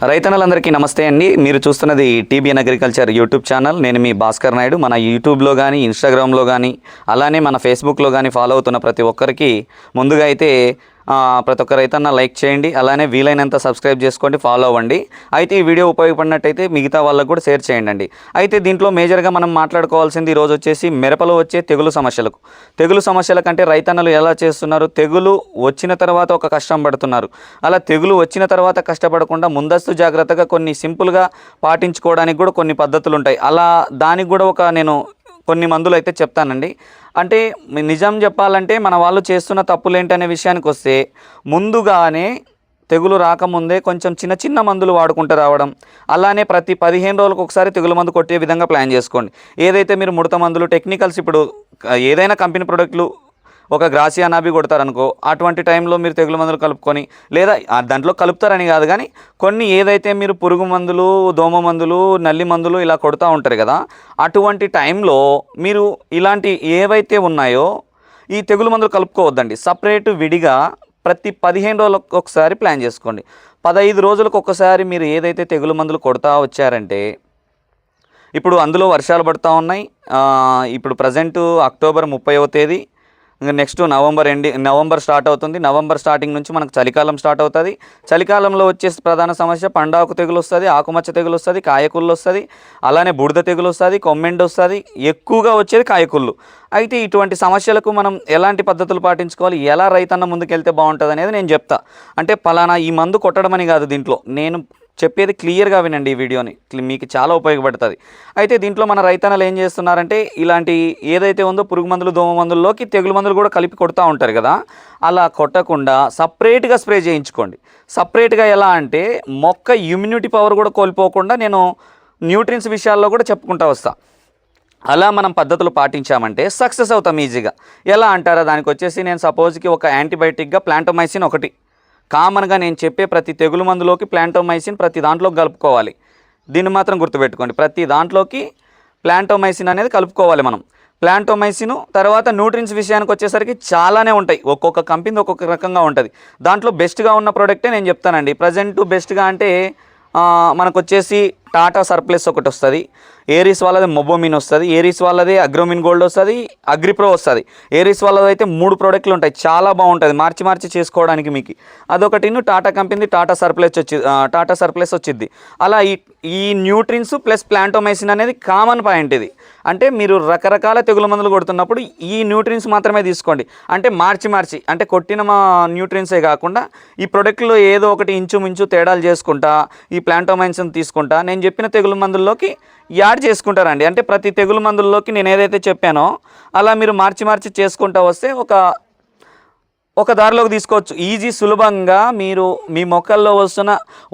రైతన్నలందరికీ నమస్తే అండి. మీరు చూస్తున్నది టీబీఎన్ అగ్రికల్చర్ యూట్యూబ్ ఛానల్. నేను మీ భాస్కర్ నాయుడు. మన యూట్యూబ్లో కానీ, ఇన్స్టాగ్రామ్లో కానీ, అలానే మన ఫేస్బుక్లో కానీ ఫాలో అవుతున్న ప్రతి ఒక్కరికి ముందుగా అయితే ప్రతి ఒక్క రైతన్న లైక్ చేయండి, అలానే వీలైనంత సబ్స్క్రైబ్ చేసుకోండి, ఫాలో అవ్వండి. అయితే ఈ వీడియో ఉపయోగపడినట్టయితే మిగతా వాళ్ళకు కూడా షేర్ చేయండి. అయితే దీంట్లో మేజర్గా మనం మాట్లాడుకోవాల్సింది ఈరోజు వచ్చేసి మిరపలో వచ్చే తెగులు సమస్యల కంటే రైతన్నలు ఎలా చేస్తున్నారు, తెగులు వచ్చిన తర్వాత ఒక కష్టం పడుతున్నారు, అలా తెగులు వచ్చిన తర్వాత కష్టపడకుండా ముందస్తు జాగ్రత్తగా కొన్ని సింపుల్గా పాటించుకోవడానికి కూడా కొన్ని పద్ధతులు ఉంటాయి. అలా దానికి కూడా నేను కొన్ని మందులు అయితే చెప్తానండి. అంటే నిజం చెప్పాలంటే మన వాళ్ళు చేస్తున్న తప్పులు ఏంటనే విషయానికి వస్తే, ముందుగానే తెగులు రాకముందే కొంచెం చిన్న మందులు వాడుకుంటూ రావడం, అలానే ప్రతి 15 రోజులకు ఒకసారి తెగులు మందు కొట్టే విధంగా ప్లాన్ చేసుకోండి. ఏదైతే మీరు ముడత మందులు టెక్నికల్స్, ఇప్పుడు ఏదైనా కంపెనీ ప్రోడక్ట్లు ఒక గ్రాసియా నాబి కొడతారనుకో, అటువంటి టైంలో మీరు తెగులు మందులు కలుపుకొని, లేదా దాంట్లో కలుపుతారని కాదు కానీ కొన్ని ఏదైతే మీరు పురుగు మందులు, దోమ మందులు, నల్లి మందులు ఇలా కొడుతూ ఉంటారు కదా, అటువంటి టైంలో మీరు ఇలాంటి ఏవైతే ఉన్నాయో ఈ తెగులు మందులు కలుపుకోవద్దండి. సపరేట్ విడిగా ప్రతి 15 రోజులకు ఒకసారి ప్లాన్ చేసుకోండి. 15 రోజులకు ఒకసారి మీరు ఏదైతే తెగులు మందులు కొడతా వచ్చారంటే, ఇప్పుడు అందులో వర్షాలు పడుతూ ఉన్నాయి. ఇప్పుడు ప్రజెంటు అక్టోబర్ 30వ తేదీ, ఇంకా నెక్స్ట్ నవంబర్ స్టార్ట్ అవుతుంది. నవంబర్ స్టార్టింగ్ నుంచి మనకు చలికాలం స్టార్ట్ అవుతుంది. చలికాలంలో వచ్చేసి ప్రధాన సమస్య పండాకు తెగులు వస్తుంది, ఆకుమచ్చ తెగులు వస్తుంది, కాయకుళ్ళు వస్తుంది, అలానే బుడిద తెగులు వస్తుంది, కొమ్మెండి వస్తుంది. ఎక్కువగా వచ్చేది కాయకుళ్ళు. అయితే ఇటువంటి సమస్యలకు మనం ఎలాంటి పద్ధతులు పాటించుకోవాలి, ఎలా రైతన్న ముందుకెళ్తే బాగుంటుంది అనేది నేను చెప్తా. అంటే పలానా ఈ మందు కొట్టడం అని కాదు, దీంట్లో నేను చెప్పేది క్లియర్గా వినండి. ఈ వీడియోని మీకు చాలా ఉపయోగపడుతుంది. అయితే దీంట్లో మన రైతన్నలు ఏం చేస్తున్నారంటే, ఇలాంటి ఏదైతే ఉందో పురుగు మందులు, దోమ మందుల్లోకి తెగులు మందులు కూడా కలిపి కొడుతూ ఉంటారు కదా, అలా కొట్టకుండా సపరేట్గా స్ప్రే చేయించుకోండి. సపరేట్గా ఎలా అంటే, మొక్క ఇమ్యూనిటీ పవర్ కూడా కోల్పోకుండా నేను న్యూట్రియన్స్ విషయాల్లో కూడా చెప్పుకుంటూ వస్తా. అలా మనం పద్ధతులు పాటించామంటే సక్సెస్ అవుతాం ఈజీగా. ఎలా అంటారా, దానికి వచ్చేసి నేను సపోజ్కి ఒక యాంటీబయాటిక్గా ప్లాంటోమైసిన్ ఒకటి కామన్గా నేను చెప్పే ప్రతి తెగులు మందులోకి ప్లాంటోమైసిన్ ప్రతి దాంట్లోకి కలుపుకోవాలి. దీన్ని మాత్రం గుర్తుపెట్టుకోండి, ప్రతి దాంట్లోకి ప్లాంటోమైసిన్ అనేది కలుపుకోవాలి మనం. ప్లాంటోమైసిన్ తర్వాత న్యూట్రియన్స్ విషయానికి వచ్చేసరికి చాలానే ఉంటాయి. ఒక్కొక్క కంపెనీ ఒక్కొక్క రకంగా ఉంటుంది. దాంట్లో బెస్ట్గా ఉన్న ప్రోడక్టే నేను చెప్తానండి. ప్రజెంట్ బెస్ట్గా అంటే మనకు వచ్చేసి టాటా సర్ప్లస్ ఒకటి వస్తుంది, ఏరిస్ వాళ్ళది మొబోమిన్ వస్తుంది, ఏరిస్ వాళ్ళది అగ్రోమిన్ గోల్డ్ వస్తుంది, అగ్రిప్రో వస్తుంది. ఏరిస్ వాళ్ళది అయితే 3 ప్రోడక్ట్లు ఉంటాయి, చాలా బాగుంటుంది మార్చి చేసుకోవడానికి మీకు. అదొకటి టాటా కంపెనీ టాటా సర్ప్లస్ వచ్చింది. అలా ఈ న్యూట్రియన్స్ ప్లస్ ప్లాంటోమైసిన్ అనేది కామన్ పాయింట్. ఇది అంటే మీరు రకరకాల తెగులు మందులు కొడుతున్నప్పుడు ఈ న్యూట్రియన్స్ మాత్రమే తీసుకోండి. అంటే మార్చి అంటే కొట్టిన న్యూట్రియన్సే కాకుండా ఈ ప్రోడక్ట్లో ఏదో ఒకటి ఇంచుమించు తేడాలు చేసుకుంటా ఈ ప్లాంటోమైసిన్ తీసుకుంటా నేను చెప్పిన తెగులు మందుల్లోకి యాడ్ చేసుకుంటారండి. అంటే ప్రతి తెగులు మందుల్లోకి నేను ఏదైతే చెప్పానో అలా మీరు మార్చి చేసుకుంటా వస్తే ఒక దారిలోకి తీసుకోవచ్చు. ఈజీ, సులభంగా మీరు మీ మొక్కల్లో వస్తున్న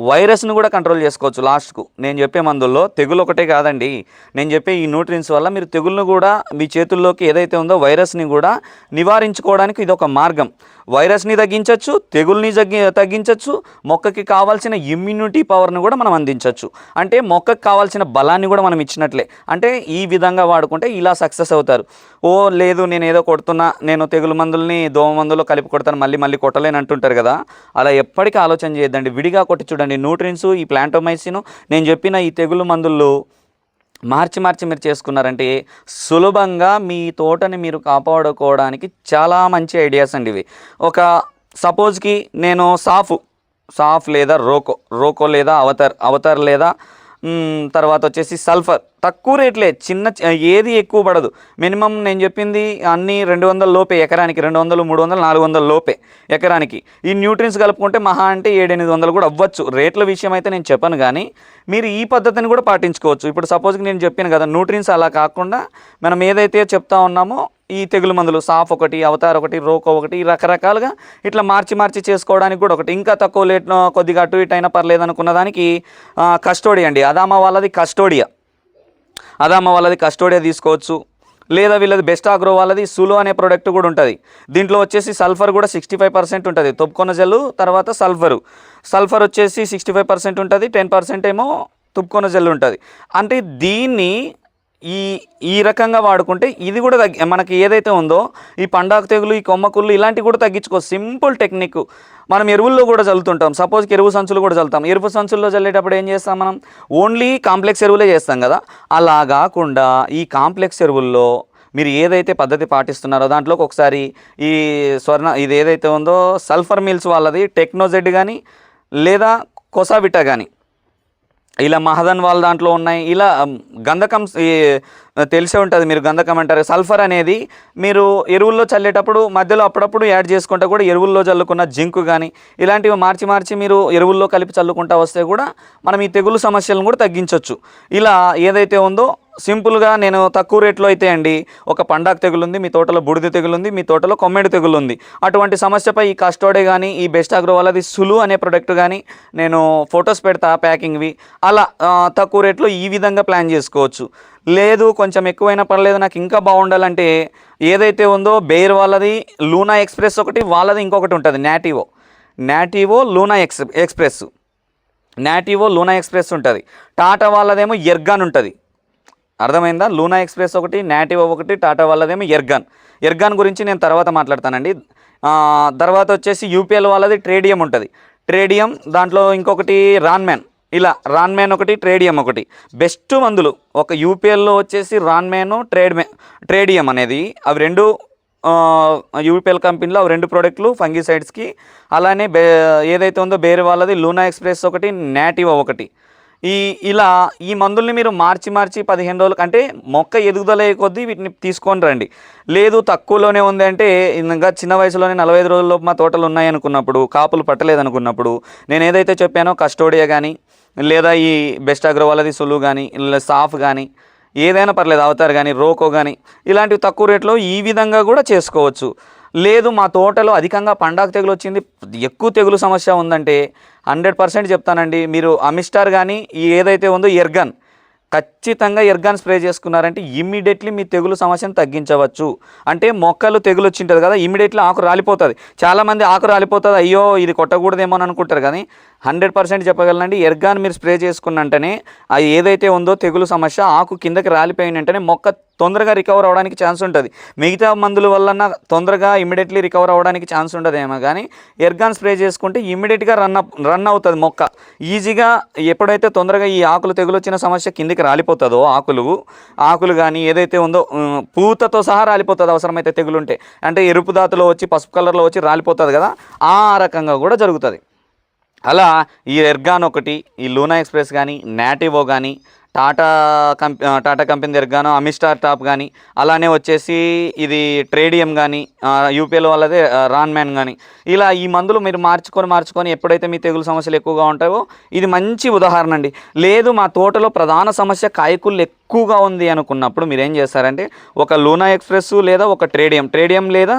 వైరస్ను కూడా కంట్రోల్ చేసుకోవచ్చు. లాస్ట్కు నేను చెప్పే మందుల్లో తెగులు ఒకటే కాదండి, నేను చెప్పే ఈ న్యూట్రియన్స్ వల్ల మీరు తెగుళ్ళను కూడా మీ చేతుల్లోకి ఏదైతే ఉందో వైరస్ని కూడా నివారించుకోవడానికి ఇది ఒక మార్గం. వైరస్ని తగ్గించవచ్చు, తెగుల్ని తగ్గించవచ్చు, మొక్కకి కావాల్సిన ఇమ్యూనిటీ పవర్ని కూడా మనం అందించవచ్చు. అంటే మొక్కకి కావాల్సిన బలాన్ని కూడా మనం ఇచ్చినట్లే. అంటే ఈ విధంగా వాడుకుంటే ఇలా సక్సెస్ అవుతారు. లేదు నేను ఏదో కొడుతున్నా, నేను తెగులు మందుల్ని దోమ మందులో కలిపి కొడతాను, మళ్ళీ కొట్టలేని అంటుంటారు కదా, అలా ఎప్పటికీ ఆలోచన చేయొద్దండి. విడిగా కొట్టి చూడండి. న్యూట్రియన్స్, ఈ ప్లాంటోమైసిన్, నేను చెప్పిన ఈ తెగులు మందులు మార్చి మీరు చేసుకున్నారంటే సులభంగా మీ తోటని మీరు కాపాడుకోవడానికి చాలా మంచి ఐడియాస్ అండి ఇవి. ఒక సపోజ్కి నేను సాఫ్ లేదా రోకో లేదా అవతార్ లేదా తర్వాత వచ్చేసి సల్ఫర్, తక్కువ రేట్లే, ఏది ఎక్కువ పడదు. మినిమం నేను చెప్పింది అన్నీ 200 లోపే ఎకరానికి, 200, 300, 400 లోపే ఎకరానికి. ఈ న్యూట్రియన్స్ కలుపుకుంటే మహా అంటే 700-800 కూడా అవ్వచ్చు. రేట్ల విషయం అయితే నేను చెప్పను, కానీ మీరు ఈ పద్ధతిని కూడా పాటించుకోవచ్చు. ఇప్పుడు సపోజ్కి నేను చెప్పాను కదా, న్యూట్రియన్స్ అలా కాకుండా మనం ఏదైతే చెప్తా ఉన్నామో ఈ తెగులు మందులు సాఫ్ ఒకటి, అవతార్ ఒకటి, రోకో ఒకటి, రకరకాలుగా ఇట్లా మార్చి చేసుకోవడానికి కూడా ఒకటి. ఇంకా తక్కువ రేట్లో కొద్దిగా అటు ఇటు అయినా పర్లేదు అనుకున్న దానికి కస్టోడియా అండి, అదామా వాళ్ళది కస్టోడియా తీసుకోవచ్చు. లేదా వీళ్ళది బెస్ట్ ఆగ్రో వాళ్ళది సులో అనే ప్రోడక్ట్ కూడా ఉంటుంది. దీంట్లో వచ్చేసి సల్ఫర్ కూడా 65% ఉంటుంది. తొప్పుకొనజల్లు తర్వాత సల్ఫర్ వచ్చేసి 65% ఉంటుంది, 10% ఏమో తుప్పుకొనజల్లు ఉంటుంది. అంటే దీన్ని ఈ రకంగా వాడుకుంటే ఇది కూడా మనకి ఏదైతే ఉందో ఈ పండాకు తెగులు, ఈ కొమ్మకుళ్ళు ఇలాంటివి కూడా తగ్గించుకో. Simple technique. మనం ఎరువుల్లో కూడా చల్లుతుంటాం. సపోజ్కి ఎరువు సంచులు కూడా చల్లుతాం. ఎరువు సంచుల్లో చల్లేటప్పుడు ఏం చేస్తాం, మనం ఓన్లీ కాంప్లెక్స్ ఎరువులే చేస్తాం కదా. అలా కాకుండా ఈ కాంప్లెక్స్ ఎరువుల్లో మీరు ఏదైతే పద్ధతి పాటిస్తున్నారో దాంట్లోకి ఒకసారి ఈ ఇది ఏదైతే ఉందో సల్ఫర్ మిల్స్ వాళ్ళది టెక్నోజెడ్ కానీ లేదా కొసావిటా కానీ, ఇలా మహదన్ వాళ్ళ దాంట్లో ఉన్నాయి. ఇలా గంధకం తెలిసే ఉంటుంది, మీరు గంధకం అంటారు. సల్ఫర్ అనేది మీరు ఎరువుల్లో చల్లేటప్పుడు మధ్యలో అప్పుడప్పుడు యాడ్ చేసుకుంటా కూడా ఎరువుల్లో చల్లుకున్న జింక్ కానీ ఇలాంటివి మార్చి మీరు ఎరువుల్లో కలిపి చల్లుకుంటా వస్తే కూడా మనం ఈ తెగులు సమస్యలను కూడా తగ్గించవచ్చు. ఇలా ఏదైతే ఉందో సింపుల్గా నేను తక్కువ రేట్లో అయితే అండి, ఒక పండాక్ తెగులు ఉంది, మీ తోటలో బూడిద తెగులు ఉంది, మీ తోటలో కొమ్మెడి తెగులు ఉంది, అటువంటి సమస్యపై ఈ కస్టోడే కానీ ఈ బెస్ట్ అగ్రో వాళ్ళది సులు అనే ప్రోడక్ట్ కానీ నేను ఫొటోస్ పెడతా ప్యాకింగ్వి. అలా తక్కువ రేట్లో ఈ విధంగా ప్లాన్ చేసుకోవచ్చు. లేదు కొంచెం ఎక్కువైనా పర్లేదు నాకు ఇంకా బాగుండాలంటే ఏదైతే ఉందో బెయిర్ వాళ్ళది లూనా ఎక్స్ప్రెస్ ఒకటి, వాళ్ళది ఇంకొకటి ఉంటుంది నాటివో లూనా ఎక్స్ప్రెస్ నాటివో లూనా ఎక్స్ప్రెస్ ఉంటుంది. టాటా వాళ్ళదేమో ఎర్గాన్ ఉంటుంది. అర్థమైందా? లూనా ఎక్స్ప్రెస్ ఒకటి, నాటివో ఒకటి, టాటా వాళ్ళదేమో ఎర్గాన్ గురించి నేను తర్వాత మాట్లాడతానండి. తర్వాత వచ్చేసి యూపీఎల్ వాళ్ళది ట్రేడియం ఉంటుంది. ట్రేడియం దాంట్లో ఇంకొకటి రాన్మ్యాన్, ఇలా రాన్మ్యాన్ ఒకటి, ట్రేడియం ఒకటి బెస్ట్ మందులు. ఒక యూపీఎల్లో వచ్చేసి రాన్మ్యాన్, ట్రేడియం అనేది అవి రెండు యూపీఎల్ కంపెనీలో అవి రెండు ప్రోడక్ట్లు ఫంగిసైడ్స్కి. అలానే ఏదైతే ఉందో బేరే వాళ్ళది లూనా ఎక్స్ప్రెస్ ఒకటి, నాటివో ఒకటి. ఇలా ఈ మందుల్ని మీరు మార్చి 15 రోజులకు అంటే మొక్క ఎదుగుదల కొద్దీ వీటిని తీసుకొని రండి. లేదు తక్కువలోనే ఉంది అంటే ఇంకా చిన్న వయసులోనే 45 రోజుల్లోపు మా తోటలు ఉన్నాయనుకున్నప్పుడు, కాపులు పట్టలేదనుకున్నప్పుడు నేను ఏదైతే చెప్పానో కస్టోడియా కానీ లేదా ఈ బెస్ట్ అగ్రో వాళ్ళది సులు కానీ సాఫ్ కానీ ఏదైనా పర్లేదు, అవతార్ కానీ రోకో కానీ ఇలాంటివి తక్కువ రేట్లో ఈ విధంగా కూడా చేసుకోవచ్చు. లేదు మా తోటలో అధికంగా పండాకు తెగులు వచ్చింది, ఎక్కువ తెగులు సమస్య ఉందంటే 100% చెప్తానండి, మీరు అమిస్టార్ కానీ ఈ ఏదైతే ఉందో ఎర్గాన్, ఖచ్చితంగా ఎర్గాన్ స్ప్రే చేసుకున్నారంటే ఇమ్మీడియట్లీ మీ తెగులు సమస్యను తగ్గించవచ్చు. అంటే మొక్కలు తెగులు వచ్చింటుంది కదా, ఇమ్మీడియట్లీ ఆకు రాలిపోతుంది. చాలామంది ఆకు రాలిపోతుంది అయ్యో ఇది కొట్టకూడదేమో అని అనుకుంటారు, కానీ 100% చెప్పగలనండి, ఎర్గాన్ మీరు స్ప్రే చేసుకున్నంటనే అది ఏదైతే ఉందో తెగులు సమస్య ఆకు కిందకి రాలిపోయిన వెంటనే మొక్క తొందరగా రికవర్ అవ్వడానికి ఛాన్స్ ఉంటుంది. మిగతా మందుల వలన తొందరగా ఇమ్మీడియట్లీ రికవర్ అవ్వడానికి ఛాన్స్ ఉండదేమో, కానీ ఎర్గాన్ స్ప్రే చేసుకుంటే ఇమ్మీడియట్గా రన్ అవుతుంది మొక్క ఈజీగా. ఎప్పుడైతే తొందరగా ఈ ఆకులు తెగులు వచ్చిన సమస్య కిందికి రాలిపోతుందో ఆకులు కానీ ఏదైతే ఉందో పూతతో సహా రాలిపోతుంది అవసరమైతే తెగులుంటే, అంటే ఎరుపు దాతులో వచ్చి పసుపు కలర్లో వచ్చి రాలిపోతుంది కదా, ఆ రకంగా కూడా జరుగుతుంది. అలా ఈ ఎర్గాన్ ఒకటి, ఈ లూనా ఎక్స్ప్రెస్ కానీ నాటివో కానీ టాటా కంపెనీ ఎర్గానో, అమిస్టార్ టాప్ కానీ అలానే వచ్చేసి ఇది ట్రేడియం కానీ యూపీఎల్ వాళ్ళదే రాన్మ్యాన్ కానీ ఇలా ఈ మందులు మీరు మార్చుకొని ఎప్పుడైతే మీ తెగులు సమస్యలు ఎక్కువగా ఉంటాయో ఇది మంచి ఉదాహరణ అండి. లేదు మా తోటలో ప్రధాన సమస్య కాయకుళ్ళు ఎక్కువగా ఉంది అనుకున్నప్పుడు మీరు ఏం చేస్తారంటే ఒక లూనా ఎక్స్ప్రెస్ లేదా ఒక ట్రేడియం లేదా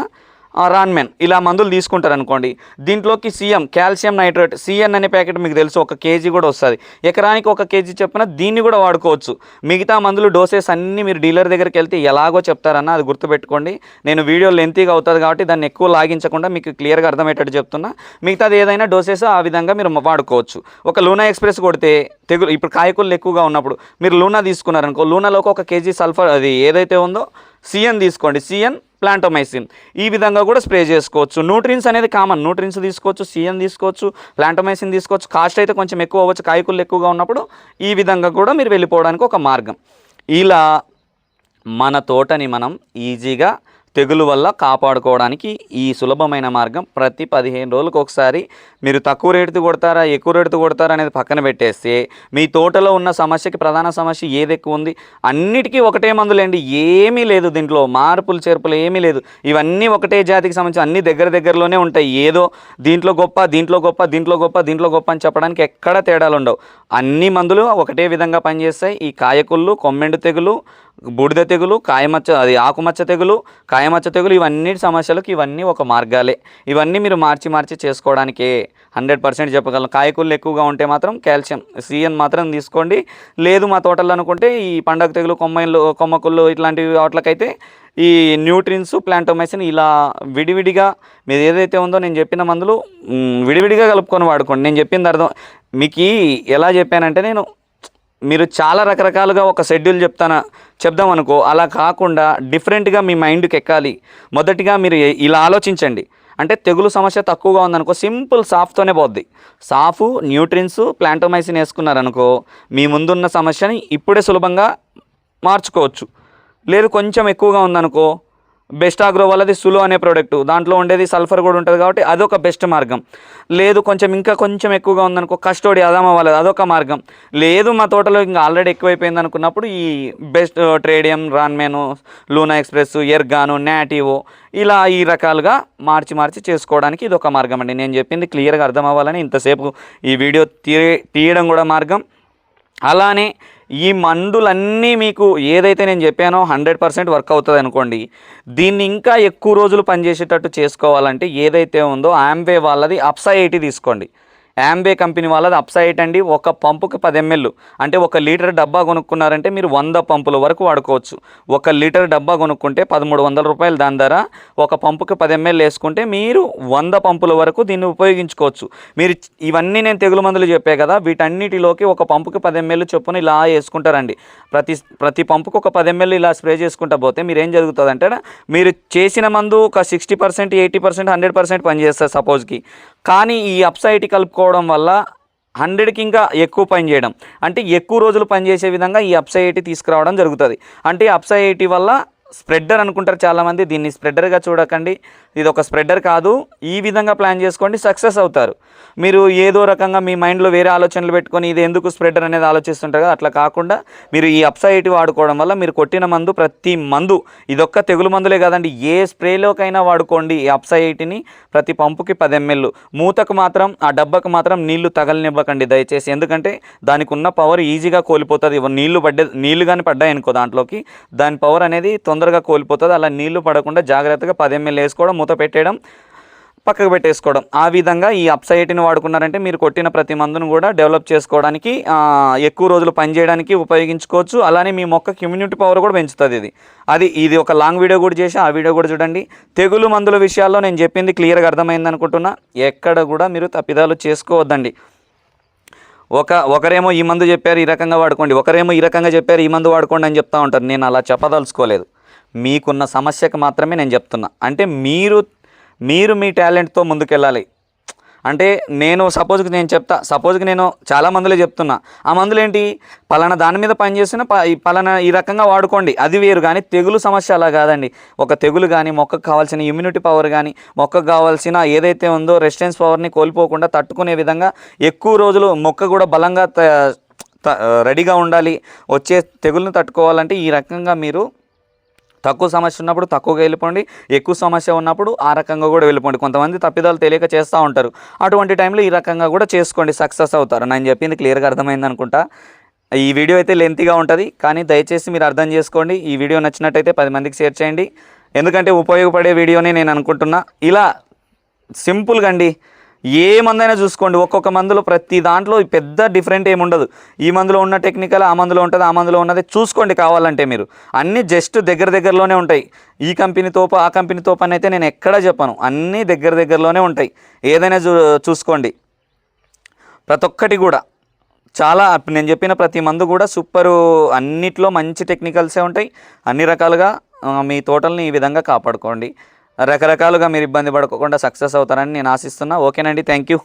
రాన్మెన్ ఇలా మందులు తీసుకుంటారు అనుకోండి. దీంట్లోకి కాల్షియం నైట్రేట్ సిఎన్ అనే ప్యాకెట్ మీకు తెలుసు 1 కేజీ కూడా వస్తుంది. ఎకరానికి 1 కేజీ చెప్పిన దీన్ని కూడా వాడుకోవచ్చు. మిగతా మందులు డోసెస్ అన్నీ మీరు డీలర్ దగ్గరికి వెళ్తే ఎలాగో చెప్తారన్న, అది గుర్తుపెట్టుకోండి. నేను వీడియో లెంతీగా అవుతుంది కాబట్టి దాన్ని ఎక్కువ లాగించకుండా మీకు క్లియర్గా అర్థమయ్యేటట్టు చెప్తున్నా. మిగతాది ఏదైనా డోసెస్ ఆ విధంగా మీరు వాడుకోవచ్చు. ఒక లూనా ఎక్స్ప్రెస్ కొడితే తెగులు ఇప్పుడు కాయకులు ఎక్కువగా ఉన్నప్పుడు మీరు లూనా తీసుకున్నారనుకో, లూనాలోకి 1 కేజీ సల్ఫర్ అది ఏదైతే ఉందో సిఎన్ తీసుకోండి, సిఎన్ ప్లాంటోమైసిన్ ఈ విధంగా కూడా స్ప్రే చేసుకోవచ్చు. న్యూట్రిన్స్ అనేది కామన్, న్యూట్రిన్స్ తీసుకోవచ్చు, సిఎన్ తీసుకోవచ్చు, ప్లాంటోమైసిన్ తీసుకోవచ్చు. కాస్ట్ అయితే కొంచెం ఎక్కువ అవ్వచ్చు కాయకులు ఎక్కువగా ఉన్నప్పుడు. ఈ విధంగా కూడా మీరు వెళ్ళిపోవడానికి ఒక మార్గం. ఇలా మన తోటని మనం ఈజీగా తెగులు వల్ల కాపాడుకోవడానికి ఈ సులభమైన మార్గం ప్రతి 15 రోజులకు ఒకసారి మీరు తక్కువ రేటుతో కొడతారా ఎక్కువ రేటుతో కొడతారా అనేది పక్కన పెట్టేస్తే మీ తోటలో ఉన్న సమస్యకి ప్రధాన సమస్య ఏది ఎక్కువ ఉంది అన్నిటికీ ఒకటే మందులేండి, ఏమీ లేదు దీంట్లో మార్పులు చేర్పులు ఏమీ లేదు. ఇవన్నీ ఒకటే జాతికి సంబంధించి అన్ని దగ్గరలోనే ఉంటాయి. ఏదో దీంట్లో గొప్ప దీంట్లో గొప్ప దీంట్లో గొప్ప దీంట్లో గొప్ప అని చెప్పడానికి ఎక్కడ తేడాలు ఉండవు. అన్ని మందులు ఒకటే విధంగా పనిచేస్తాయి. ఈ కాయకుళ్ళు, కొమ్మెండు తెగులు, బూడిద తెగులు, ఆకుమచ్చ తెగులు, కాయమచ్చ తెగులు ఇవన్నీ సమస్యలకు ఇవన్నీ ఒక మార్గాలే. ఇవన్నీ మీరు మార్చి చేసుకోవడానికే 100% చెప్పగలను. కాయకుళ్ళు ఎక్కువగా ఉంటే మాత్రం కాల్షియం సిఎన్ మాత్రం తీసుకోండి. లేదు మా తోటల్లో అనుకుంటే ఈ పండగ తెగులు, కొమ్మకుళ్ళు ఇట్లాంటి వాటికైతే ఈ న్యూట్రిన్స్, ప్లాంటోమైసిన్ ఇలా విడివిడిగా మీరు ఏదైతే ఉందో నేను చెప్పిన మందులు విడివిడిగా కలుపుకొని వాడుకోండి. నేను చెప్పింది అర్థం మీకు ఎలా చెప్పానంటే మీరు చాలా రకరకాలుగా ఒక షెడ్యూల్ చెప్దాం అనుకో, అలా కాకుండా డిఫరెంట్గా మీ మైండ్కి ఎక్కాలి. మొదటిగా మీరు ఇలా ఆలోచించండి, అంటే తెగులు సమస్య తక్కువగా ఉందనుకో సింపుల్ సాఫ్తోనే పోద్ది. సాఫ్, న్యూట్రిన్స్, ప్లాంటోమైసిన్ వేసుకున్నారనుకో మీ ముందున్న సమస్యని ఇప్పుడే సులభంగా మార్చుకోవచ్చు. లేదు కొంచెం ఎక్కువగా ఉందనుకో బెస్ట్ ఆగ్రో వాళ్ళది సులో అనే ప్రోడక్ట్, దాంట్లో ఉండేది సల్ఫర్ కూడా ఉంటుంది కాబట్టి అదొక బెస్ట్ మార్గం. లేదు ఇంకా కొంచెం ఎక్కువగా ఉందనుకో కస్టోడి అదామా వాళ్ళది అదొక మార్గం. లేదు మా తోటలో ఇంకా ఆల్రెడీ ఎక్కువైపోయింది అనుకున్నప్పుడు ఈ బెస్ట్ ట్రేడియం, రాన్మేను, లూనా ఎక్స్ప్రెస్, ఎర్గాను, నాటివో ఇలా ఈ రకాలుగా మార్చి చేసుకోవడానికి ఇది ఒక మార్గం అండి. నేను చెప్పింది క్లియర్గా అర్థం అవ్వాలని ఇంతసేపు ఈ వీడియో తీయడం కూడా మార్గం. అలానే ఈ మందులన్నీ మీకు ఏదైతే నేను చెప్పానో 100% వర్క్ అవుతుంది అనుకోండి. దీన్ని ఇంకా ఎక్కువ రోజులు పనిచేసేటట్టు చేసుకోవాలంటే ఏదైతే ఉందో ఆంబే వాళ్ళది అప్సా 80 తీసుకోండి. యాంబే కంపెనీ వాళ్ళది అప్సా 80 అండి. ఒక పంపుకి 10 ml అంటే 1 లీటర్ డబ్బా కొనుక్కున్నారంటే మీరు 100 పంపుల వరకు వాడుకోవచ్చు. 1 లీటర్ డబ్బా కొనుక్కుంటే 1300 రూపాయలు దాని ధర. ఒక పంపుకి 10 ml వేసుకుంటే మీరు 100 పంపుల వరకు దీన్ని ఉపయోగించుకోవచ్చు. మీరు ఇవన్నీ నేను తెగులు మందులు చెప్పే కదా, వీటన్నిటిలోకి ఒక పంపుకి 10 ml చొప్పున ఇలా వేసుకుంటారండి. ప్రతి పంపుకి ఒక 10 ml ఇలా స్ప్రే చేసుకుంటా పోతే మీరు ఏం జరుగుతుందంటే మీరు చేసిన మందు ఒక 60%, 80%, 100% పనిచేస్తుంది సపోజ్కి. కానీ ఈ అప్సా 80 కలుపుకోవడం వల్ల 100కి ఇంకా ఎక్కువ పని చేయడం, అంటే ఎక్కువ రోజులు పనిచేసే విధంగా ఈ అప్సా 80 తీసుకురావడం జరుగుతుంది. అంటే అప్సా 80 వల్ల స్ప్రెడ్డర్ అనుకుంటారు చాలామంది, దీన్ని స్ప్రెడ్డర్గా చూడకండి. ఇది ఒక స్ప్రెడ్డర్ కాదు. ఈ విధంగా ప్లాన్ చేసుకోండి, సక్సెస్ అవుతారు. మీరు ఏదో రకంగా మీ మైండ్లో వేరే ఆలోచనలు పెట్టుకొని ఇది ఎందుకు స్ప్రెడ్డర్ అనేది ఆలోచిస్తుంటారు కదా, అట్లా కాకుండా మీరు ఈ అప్సా 80 వాడుకోవడం వల్ల మీరు కొట్టిన మందు ప్రతి మందు ఇదొక్క తెగులు మందులే కాదండి, ఏ స్ప్రేలోకైనా వాడుకోండి ఈ అప్సా 80ని. ప్రతి పంపుకి 10 ml. మూతకు మాత్రం ఆ డబ్బాకు మాత్రం నీళ్లు తగలనివ్వకండి దయచేసి, ఎందుకంటే దానికి ఉన్న పవర్ ఈజీగా కోల్పోతుంది. నీళ్లు కానీ పడ్డాయి అనుకో దాంట్లోకి దాని పవర్ అనేది తొందరగా కోల్పోతుంది. అలా నీళ్లు పడకుండా జాగ్రత్తగా 10 ml వేసుకోవడం, మూత పెట్టేయడం, పక్కకు పెట్టేసుకోవడం. ఆ విధంగా ఈ అప్సా 80ని వాడుకున్నారంటే మీరు కొట్టిన ప్రతి మందును కూడా డెవలప్ చేసుకోవడానికి ఎక్కువ రోజులు పనిచేయడానికి ఉపయోగించుకోవచ్చు. అలానే మీ మొక్కకి ఇమ్యూనిటీ పవర్ కూడా పెంచుతుంది. ఇది ఒక లాంగ్ వీడియో కూడా చేసి ఆ వీడియో కూడా చూడండి. తెగులు మందుల విషయాల్లో నేను చెప్పింది క్లియర్గా అర్థమైంది అనుకుంటున్నా. ఎక్కడ కూడా మీరు తప్పిదాలు చేసుకోవద్దండి. ఒకరేమో ఈ మందు చెప్పారు ఈ రకంగా వాడుకోండి, ఒకరేమో ఈ రకంగా చెప్పారు ఈ మందు వాడుకోండి అని చెప్తూ ఉంటారు. నేను అలా చెప్పదలుచుకోలేదు. మీకున్న సమస్యకు మాత్రమే నేను చెప్తున్నా. అంటే మీరు మీ టాలెంట్తో ముందుకెళ్ళాలి. అంటే నేను సపోజ్కి నేను చాలా మందులే చెప్తున్నా. ఆ మందులు ఏంటి, పలానా దాని మీద పనిచేస్తున్న పలానా ఈ రకంగా వాడుకోండి, అది వేరు. కానీ తెగులు సమస్య అలా కాదండి. ఒక తెగులు కానీ మొక్కకు కావాల్సిన ఇమ్యూనిటీ పవర్ కానీ మొక్కకు కావాల్సిన ఏదైతే ఉందో రెసిస్టెన్స్ పవర్ని కోల్పోకుండా తట్టుకునే విధంగా ఎక్కువ రోజులు మొక్క కూడా బలంగా రెడీగా ఉండాలి. వచ్చే తెగులను తట్టుకోవాలంటే ఈ రకంగా మీరు తక్కువ సమస్య ఉన్నప్పుడు తక్కువగా వెళ్ళిపోండి, ఎక్కువ సమస్య ఉన్నప్పుడు ఆ రకంగా కూడా వెళ్ళిపోండి. కొంతమంది తప్పిదాలు తెలియక చేస్తూ ఉంటారు. అటువంటి టైంలో ఈ రకంగా కూడా చేసుకోండి, సక్సెస్ అవుతారు. నేను చెప్పింది క్లియర్గా అర్థమైంది అనుకుంటా. ఈ వీడియో అయితే లెంతీగా ఉంటుంది, కానీ దయచేసి మీరు అర్థం చేసుకోండి. ఈ వీడియో నచ్చినట్టయితే 10 మందికి షేర్ చేయండి, ఎందుకంటే ఉపయోగపడే వీడియోనే నేను అనుకుంటున్నా. ఇలా సింపుల్గా అండి, ఏ మందైనా చూసుకోండి. ఒక్కొక్క మందులో ప్రతి దాంట్లో పెద్ద డిఫరెంట్ ఏమి ఉండదు. ఈ మందులో ఉన్న టెక్నికల్ ఆ మందులో ఉంటుంది, ఆ మందులో ఉన్నది చూసుకోండి. కావాలంటే మీరు అన్నీ జస్ట్ దగ్గరలోనే ఉంటాయి. ఈ కంపెనీ తోపు ఆ కంపెనీ తోపు అని అయితే నేను ఎక్కడా చెప్పను, అన్నీ దగ్గరలోనే ఉంటాయి. ఏదైనా చూసుకోండి. ప్రతి ఒక్కటి కూడా చాలా నేను చెప్పిన ప్రతి మందు కూడా సూపరు, అన్నిట్లో మంచి టెక్నికల్సే ఉంటాయి. అన్ని రకాలుగా మీ తోటల్ని ఈ విధంగా కాపాడుకోండి. రకరకాలుగా మీరు ఇబ్బంది పడకుండా సక్సెస్ అవుతారని నేను ఆశిస్తున్నా. ఓకేనండి, థ్యాంక్ యూ.